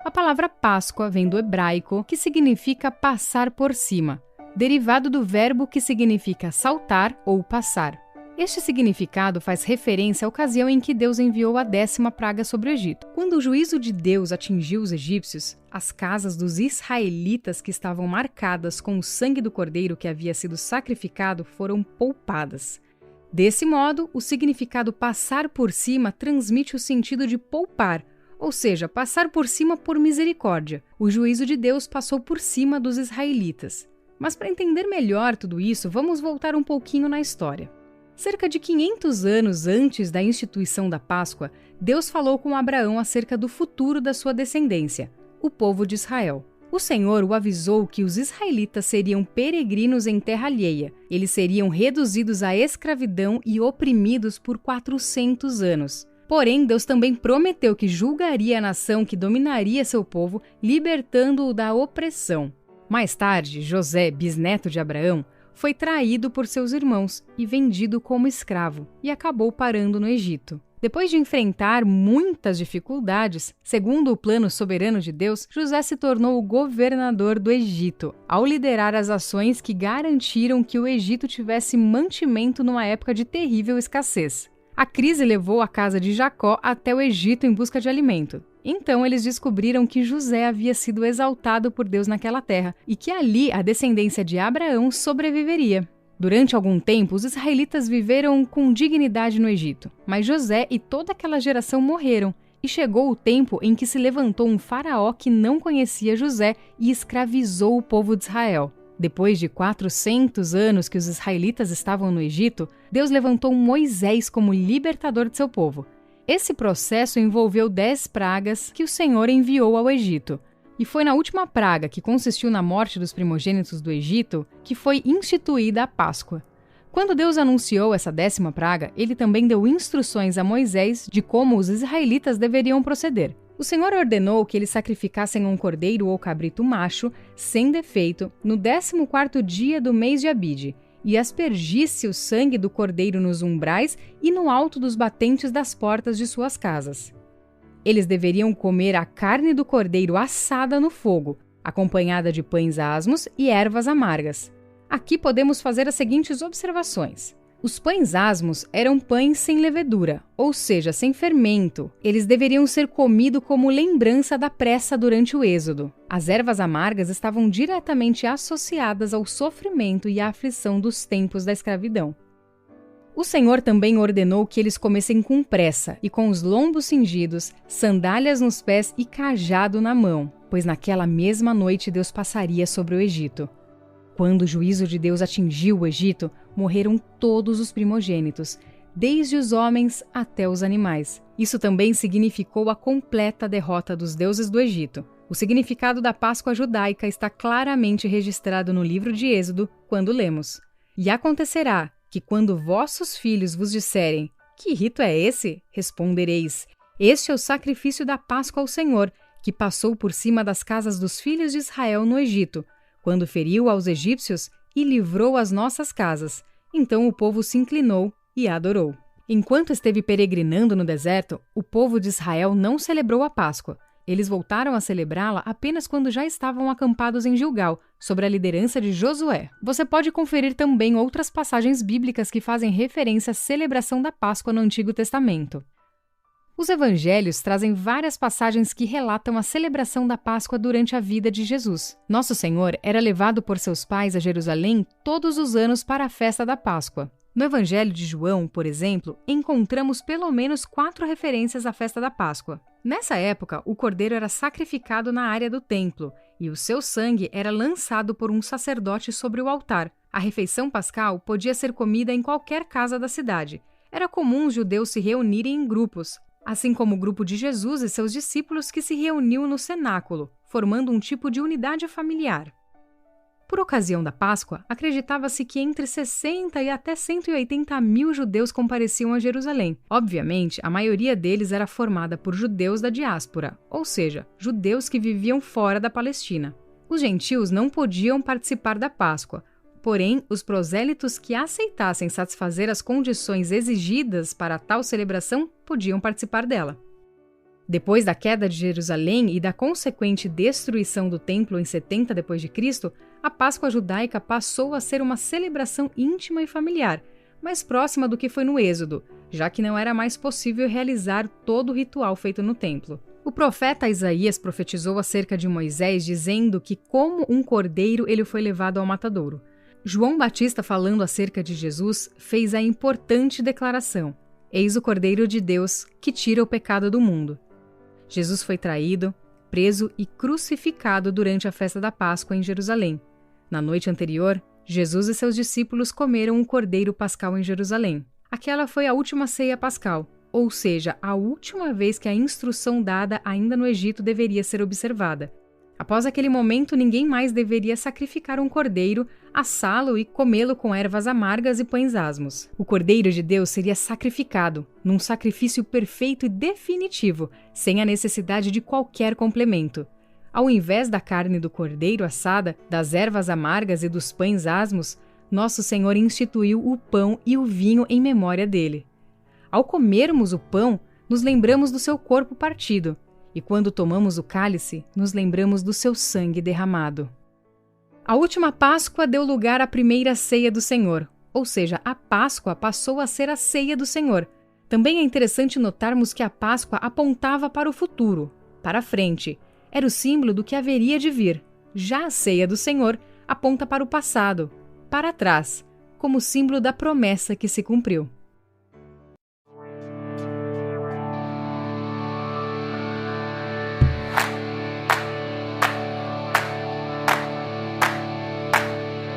A palavra Páscoa vem do hebraico, que significa passar por cima, derivado do verbo que significa saltar ou passar. Este significado faz referência à ocasião em que Deus enviou a 10ª praga sobre o Egito. Quando o juízo de Deus atingiu os egípcios, as casas dos israelitas que estavam marcadas com o sangue do cordeiro que havia sido sacrificado foram poupadas. Desse modo, o significado passar por cima transmite o sentido de poupar, ou seja, passar por cima por misericórdia. O juízo de Deus passou por cima dos israelitas. Mas para entender melhor tudo isso, vamos voltar um pouquinho na história. Cerca de 500 anos antes da instituição da Páscoa, Deus falou com Abraão acerca do futuro da sua descendência, o povo de Israel. O Senhor o avisou que os israelitas seriam peregrinos em terra alheia. Eles seriam reduzidos à escravidão e oprimidos por 400 anos. Porém, Deus também prometeu que julgaria a nação que dominaria seu povo, libertando-o da opressão. Mais tarde, José, bisneto de Abraão, foi traído por seus irmãos e vendido como escravo, e acabou parando no Egito. Depois de enfrentar muitas dificuldades, segundo o plano soberano de Deus, José se tornou o governador do Egito, ao liderar as ações que garantiram que o Egito tivesse mantimento numa época de terrível escassez. A crise levou a casa de Jacó até o Egito em busca de alimento. Então eles descobriram que José havia sido exaltado por Deus naquela terra e que ali a descendência de Abraão sobreviveria. Durante algum tempo, os israelitas viveram com dignidade no Egito, mas José e toda aquela geração morreram, e chegou o tempo em que se levantou um faraó que não conhecia José e escravizou o povo de Israel. Depois de 400 anos que os israelitas estavam no Egito, Deus levantou Moisés como libertador de seu povo. Esse processo envolveu 10 pragas que o Senhor enviou ao Egito. E foi na última praga, que consistiu na morte dos primogênitos do Egito, que foi instituída a Páscoa. Quando Deus anunciou essa 10ª praga, ele também deu instruções a Moisés de como os israelitas deveriam proceder. O Senhor ordenou que eles sacrificassem um cordeiro ou cabrito macho, sem defeito, no 14º dia do mês de Abide, e aspergisse o sangue do cordeiro nos umbrais e no alto dos batentes das portas de suas casas. Eles deveriam comer a carne do cordeiro assada no fogo, acompanhada de pães asmos e ervas amargas. Aqui podemos fazer as seguintes observações. Os pães asmos eram pães sem levedura, ou seja, sem fermento. Eles deveriam ser comidos como lembrança da pressa durante o êxodo. As ervas amargas estavam diretamente associadas ao sofrimento e à aflição dos tempos da escravidão. O Senhor também ordenou que eles comessem com pressa e com os lombos cingidos, sandálias nos pés e cajado na mão, pois naquela mesma noite Deus passaria sobre o Egito. Quando o juízo de Deus atingiu o Egito, morreram todos os primogênitos, desde os homens até os animais. Isso também significou a completa derrota dos deuses do Egito. O significado da Páscoa judaica está claramente registrado no livro de Êxodo, quando lemos: "E acontecerá que quando vossos filhos vos disserem: que rito é esse? Respondereis: este é o sacrifício da Páscoa ao Senhor, que passou por cima das casas dos filhos de Israel no Egito, quando feriu aos egípcios e livrou as nossas casas. Então o povo se inclinou e adorou." Enquanto esteve peregrinando no deserto, o povo de Israel não celebrou a Páscoa. Eles voltaram a celebrá-la apenas quando já estavam acampados em Gilgal, sob a liderança de Josué. Você pode conferir também outras passagens bíblicas que fazem referência à celebração da Páscoa no Antigo Testamento. Os evangelhos trazem várias passagens que relatam a celebração da Páscoa durante a vida de Jesus. Nosso Senhor era levado por seus pais a Jerusalém todos os anos para a festa da Páscoa. No Evangelho de João, por exemplo, encontramos pelo menos 4 referências à festa da Páscoa. Nessa época, o cordeiro era sacrificado na área do templo e o seu sangue era lançado por um sacerdote sobre o altar. A refeição pascal podia ser comida em qualquer casa da cidade. Era comum os judeus se reunirem em grupos, assim como o grupo de Jesus e seus discípulos que se reuniu no cenáculo, formando um tipo de unidade familiar. Por ocasião da Páscoa, acreditava-se que entre 60 e até 180 mil judeus compareciam a Jerusalém. Obviamente, a maioria deles era formada por judeus da diáspora, ou seja, judeus que viviam fora da Palestina. Os gentios não podiam participar da Páscoa, porém, os prosélitos que aceitassem satisfazer as condições exigidas para tal celebração podiam participar dela. Depois da queda de Jerusalém e da consequente destruição do templo em 70 d.C., a Páscoa judaica passou a ser uma celebração íntima e familiar, mais próxima do que foi no Êxodo, já que não era mais possível realizar todo o ritual feito no templo. O profeta Isaías profetizou acerca de Moisés, dizendo que, como um cordeiro, ele foi levado ao matadouro. João Batista, falando acerca de Jesus, fez a importante declaração: Eis o Cordeiro de Deus, que tira o pecado do mundo. Jesus foi traído, preso e crucificado durante a festa da Páscoa em Jerusalém. Na noite anterior, Jesus e seus discípulos comeram o cordeiro pascal em Jerusalém. Aquela foi a última ceia pascal, ou seja, a última vez que a instrução dada ainda no Egito deveria ser observada. Após aquele momento, ninguém mais deveria sacrificar um cordeiro, assá-lo e comê-lo com ervas amargas e pães asmos. O Cordeiro de Deus seria sacrificado, num sacrifício perfeito e definitivo, sem a necessidade de qualquer complemento. Ao invés da carne do cordeiro assada, das ervas amargas e dos pães asmos, nosso Senhor instituiu o pão e o vinho em memória dele. Ao comermos o pão, nos lembramos do seu corpo partido, e quando tomamos o cálice, nos lembramos do seu sangue derramado. A última Páscoa deu lugar à primeira ceia do Senhor, ou seja, a Páscoa passou a ser a ceia do Senhor. Também é interessante notarmos que a Páscoa apontava para o futuro, para a frente. Era o símbolo do que haveria de vir. Já a ceia do Senhor aponta para o passado, para trás, como símbolo da promessa que se cumpriu.